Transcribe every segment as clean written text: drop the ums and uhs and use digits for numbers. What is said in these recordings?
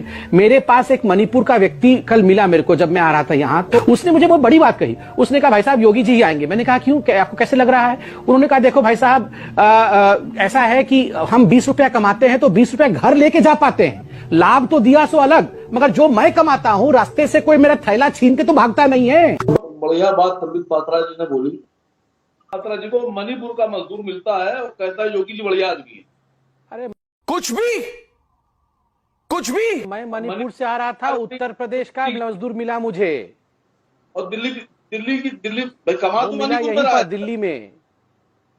में। मेरे पास एक मणिपुर का व्यक्ति कल मिला मेरे को, जब मैं आ रहा था यहाँ, तो उसने मुझे बहुत बड़ी बात कही। उसने कहा भाई साहब योगी जी ही आएंगे। मैंने कहा क्यों, आपको कैसे लग रहा है? उन्होंने कहा देखो भाई साहब, ऐसा है कि हम 20 रुपया कमाते हैं तो 20 रुपया घर लेके जा पाते हैं, लाभ तो दिया सो अलग, मगर जो मैं कमाता हूं रास्ते से कोई मेरा थैला छीन के तो भागता नहीं है। बढ़िया बात संबित पात्रा जी ने बोली। पात्रा जी को मणिपुर का मजदूर मिलता है और कहता है योगी जी बढ़िया आदमी है। अरे कुछ भी मैं मणिपुर से आ रहा था, उत्तर प्रदेश का मजदूर मिला मुझे। और दिल्ली भाई कमा तो मिला मणिपुर यहीं में पर दिल्ली में।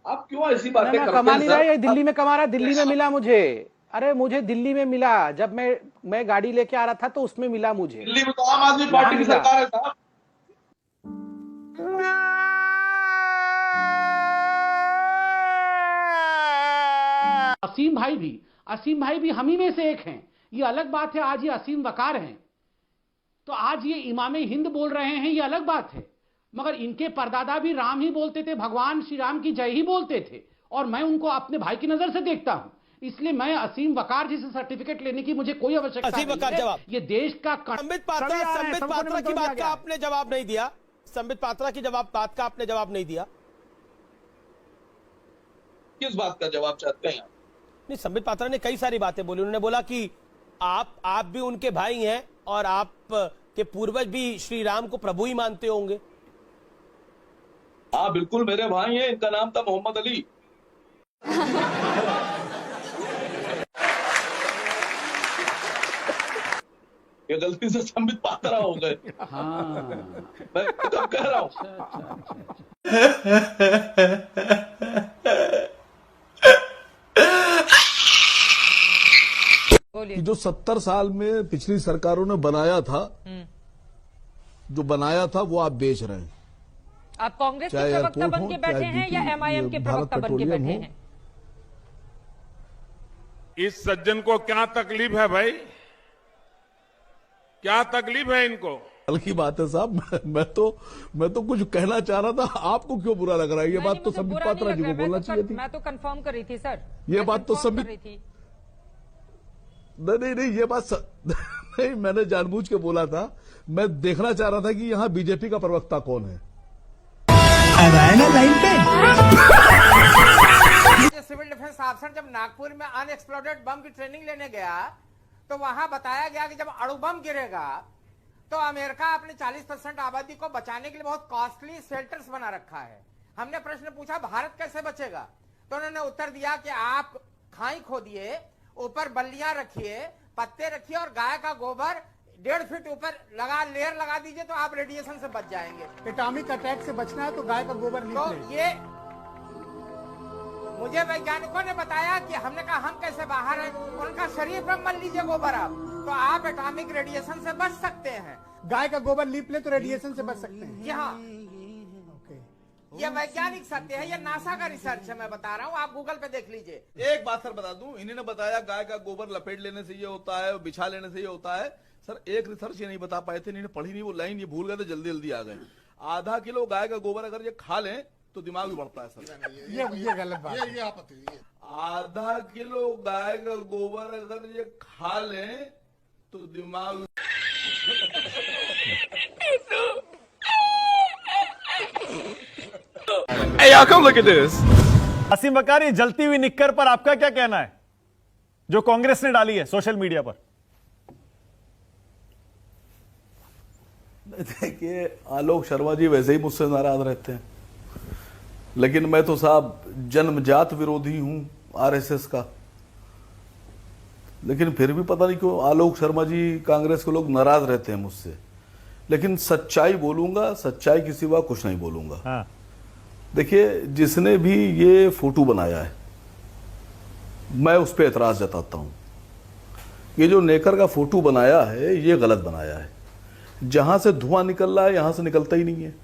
आप क्यों ऐसी बातें करते हैं? कमा नहीं रहा है, दिल्ली में कमा रहा, दिल्ली में मिला मुझे। अरे मुझे दिल्ली में मिला, जब मैं गाड़ी लेके आ रहा था तो उसमें मिला मुझे। दिल्ली में तो आम आदमी पार्टी की सरकार है साहब। असीम भाई भी हम ही में से एक हैं। ये अलग बात है आज ये असीम वकार हैं, तो आज ये इमाम हिंद बोल रहे हैं, ये अलग बात है। मगर इनके परदादा भी राम ही बोलते थे, भगवान श्री राम की जय ही बोलते थे, और मैं उनको अपने भाई की नजर से देखता हूं। इसलिए मैं असीम वकार जी से सर्टिफिकेट लेने की मुझे कोई आवश्यकता नहीं है। ये देश का संबित पात्रा की बात का आपने जवाब नहीं दिया। संबित पात्रा की बात का आपने जवाब नहीं दिया। किस बात का जवाब चाहते हैं? नहीं, संबित पात्रा ने कई सारी बातें बोली। उन्होंने बोला कि आप भी उनके भाई हैं और आप के पूर्वज भी श्री राम को प्रभु ही मानते होंगे। हाँ बिल्कुल मेरे भाई हैं, इनका नाम था मोहम्मद अली। ये गलती से संबित पात्रा हो गए। हाँ। मैं कब कह रहा हूं? कि जो 70 साल में पिछली सरकारों ने बनाया था, जो बनाया था वो आप बेच रहे हैं। आप कांग्रेस के प्रवक्ता बन के बैठे हैं या एमआईएम के प्रवक्ता बन के बैठे हैं? इस सज्जन को क्या तकलीफ है भाई? क्या तकलीफ है इनको? कल की बात है साहब, मैं तो कुछ कहना चाह रहा था, आपको क्यों बुरा लग रहा है? ये बात तो संबित पात्रा जी को बोलना चाहिए थी। मैं तो कंफर्म कर रही थी सर। ये बात तो संबित नहीं, ये बात नहीं, मैंने जानबूझ के बोला था। मैं देखना चाह रहा था कि यहाँ बीजेपी का प्रवक्ता कौन है। सिविल डिफेंस ऑफिसर जब नागपुर में अनएक्सप्लोडेड बम की ट्रेनिंग लेने गया तो वहां बताया गया कि जब अणु बम गिरेगा तो अमेरिका अपने 40% आबादी को बचाने के लिए बहुत कॉस्टली शेल्टर्स बना रखा है। हमने प्रश्न पूछा भारत कैसे बचेगा, तो उन्होंने उत्तर दिया कि आप खाई खोदिए, ऊपर बल्लियां रखिए, पत्ते रखिए और गाय का गोबर 1.5 फीट ऊपर लेयर लगा दीजिए तो आप रेडिएशन से बच जाएंगे। एटॉमिक अटैक से बचना है तो गाय का गोबर तो ये मुझे वैज्ञानिकों ने बताया कि हमने कहा हम कैसे बाहर हैं, उनका शरीर पर मल लीजिए गोबर आप, तो आप एटॉमिक रेडिएशन से बच सकते हैं। गाय का गोबर लीप ले तो रेडिएशन से बच सकते हैं। जी हाँ, ये वैज्ञानिक सत्य है, ये नासा का रिसर्च है, मैं बता रहा हूँ, आप गूगल पे देख लीजिए। एक बात सर बता दूं, इन्होंने बताया गाय का गोबर लपेट लेने से ये होता है, बिछा लेने से ये होता है। सर एक रिसर्च ये नहीं बता पाए थे, इन्होंने पढ़ी नहीं वो लाइन, ये भूल गए थे, जल्दी जल्दी आ गए। आधा किलो गाय का गोबर अगर ये खा लें तो दिमाग भी बढ़ता है सर। ये गलत बात है। ये आपत्ति है। आधा किलो गाय का गोबर अगर ये खा लें तो दिमाग Hey, y'all, come look at this. असीम वकार, ये जलती हुई निक्कर पर आपका क्या कहना है जो कांग्रेस ने डाली है सोशल मीडिया पर? देखिए आलोक शर्मा जी वैसे ही मुझसे नाराज रहते हैं, लेकिन मैं तो साहब जन्मजात विरोधी हूं आरएसएस का। लेकिन फिर भी पता नहीं क्यों आलोक शर्मा जी कांग्रेस के लोग नाराज रहते हैं मुझसे। लेकिन सच्चाई बोलूंगा, सच्चाई के सिवा कुछ नहीं बोलूंगा। हाँ। देखिए जिसने भी ये फोटो बनाया है मैं उस पर एतराज जताता हूं। ये जो नेकर का फोटो बनाया है ये गलत बनाया है। जहां से धुआं निकल रहा है यहां से निकलता ही नहीं है,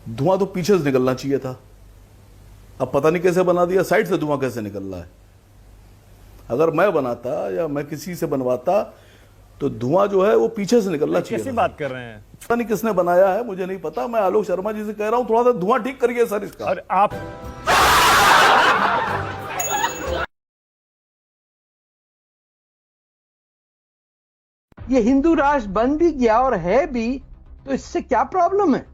धुआं तो पीछे से निकलना चाहिए था। अब पता नहीं कैसे बना दिया, साइड से धुआं कैसे निकल रहा है। अगर मैं बनाता या मैं किसी से बनवाता तो धुआं जो है वो पीछे से निकलना चाहिए। कैसी बात कर रहे हैं? पता नहीं किसने बनाया है, मुझे नहीं पता। मैं आलोक शर्मा जी से कह रहा हूं थोड़ा सा धुआं ठीक करिए सर इसका। और आप ये हिंदू राष्ट्र बन भी गया और है भी, तो इससे क्या प्रॉब्लम है?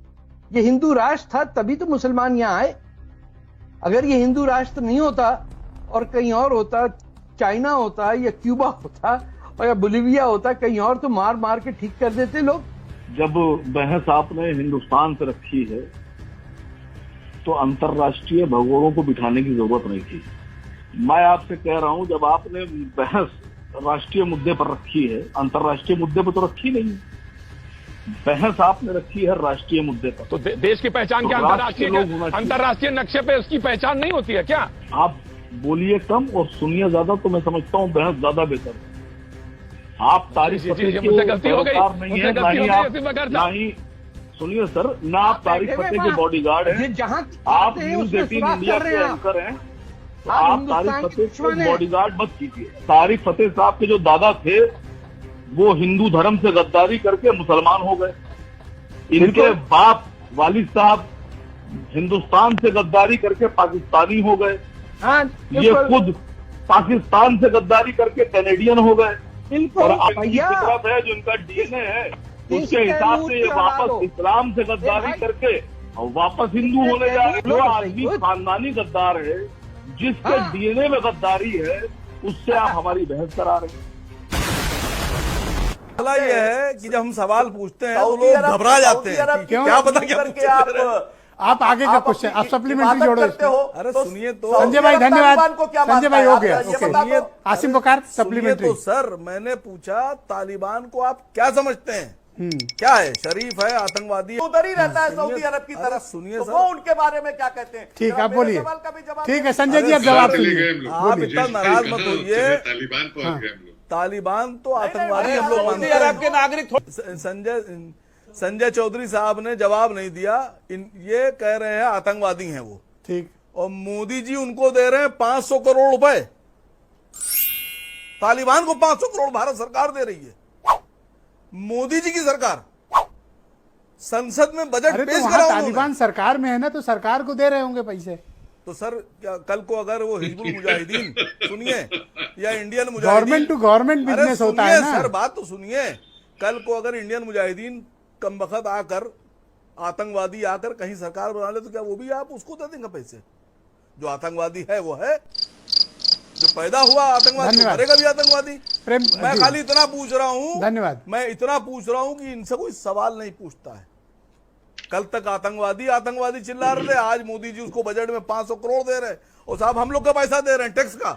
ये हिंदू राष्ट्र था तभी तो मुसलमान यहां आए। अगर ये हिंदू राष्ट्र नहीं होता और कहीं और होता, चाइना होता या क्यूबा होता और या बोलिविया होता, कहीं और, तो मार मार के ठीक कर देते लोग। जब बहस आपने हिंदुस्तान से रखी है तो अंतर्राष्ट्रीय भगोड़ों को बिठाने की जरूरत नहीं थी। मैं आपसे कह रहा हूं, जब आपने बहस राष्ट्रीय मुद्दे पर रखी है, अंतर्राष्ट्रीय मुद्दे पर तो रखी नहीं। बहस आपने रखी है राष्ट्रीय मुद्दे पर। तो देश की पहचान क्या अंतर्राष्ट्रीय नक्शे पे उसकी पहचान नहीं होती है क्या? आप बोलिए कम और सुनिए ज्यादा, तो मैं समझता हूँ बहस ज्यादा बेहतर है। आप तारीफ मुझसे गलती हो गई, नहीं है, ना ही सुनिए सर, ना आप तारीफ फतेह के बॉडीगार्ड हैं, आप न्यूज 18 इंडिया के एंकर हैं, तो आप तारिक फतेह के बॉडीगार्ड मत कीजिए। तारिक फतेह साहब के जो दादा थे वो हिंदू धर्म से गद्दारी करके मुसलमान हो गए। इनके बाप वालिद साहब हिंदुस्तान से गद्दारी करके पाकिस्तानी हो गए। ये खुद पाकिस्तान से गद्दारी करके कैनेडियन हो गए। और आपकी फितरत है, जो इनका डीएनए है, उसके हिसाब से ये वापस इस्लाम से गद्दारी करके और वापस हिंदू होने जा रहे। जो आदमी खानदानी गद्दार है, जिसके डीएनए में गद्दारी है, उससे आप हमारी बहस करा रहे हैं। मसला ये है कि जब हम सवाल पूछते हैं तो लोग घबरा जाते हैं। क्या पता क्या आप आगे का क्वेश्चन, आप सप्लीमेंट्री जोड़ो इसमें। अरे सुनिए तो संजय भाई धन्यवाद। संजय भाई हो गया, ओके। आसिम बकार सप्लीमेंट्री। तो सर मैंने पूछा तालिबान को आप क्या समझते हैं? क्या है? शरीफ है, आतंकवादी है, उधर ही रहता है सऊदी अरब की तरफ। सुनिए तो सर, वो उनके बारे में क्या कहते हैं? ठीक, आप बोलिए। ठीक है संजय जी, आप जवाब दीजिए। आप इतना नाराज मत होइए। तालिबान तो आतंकवादी हम लोग मानते हैं। अरब के नागरिक संजय चौधरी साहब ने जवाब नहीं दिया। ये कह रहे हैं आतंकवादी हैं वो, ठीक। और मोदी जी उनको दे रहे हैं 500 करोड़ रुपए। तालिबान को 500 करोड़ भारत सरकार दे रही है, मोदी जी की सरकार। संसद में बजट पेश करा। तालिबान सरकार में है ना, तो सरकार को दे रहे होंगे पैसे। तो सर क्या कल को अगर वो हिजबुल मुजाहिदीन सुनिए या Indian Mujahideen, government to government business होता है ना सर, बात तो सुनिए। कल को अगर इंडियन मुजाहिदीन कमबख्त आकर, आतंकवादी आकर कहीं सरकार बना ले, तो क्या वो भी आप उसको दे देंगे पैसे? जो आतंकवादी है वो है, जो पैदा हुआ आतंकवादी मरेगा भी आतंकवादी। मैं खाली इतना पूछ रहा हूँ, धन्यवाद, मैं इतना पूछ रहा हूँ कि इनसे कोई सवाल नहीं पूछता है। कल तक आतंकवादी आतंकवादी चिल्ला रहे थे, आज मोदी जी उसको बजट में 500 करोड़ दे रहे हैं। और साहब हम लोग का पैसा दे रहे हैं, टैक्स का।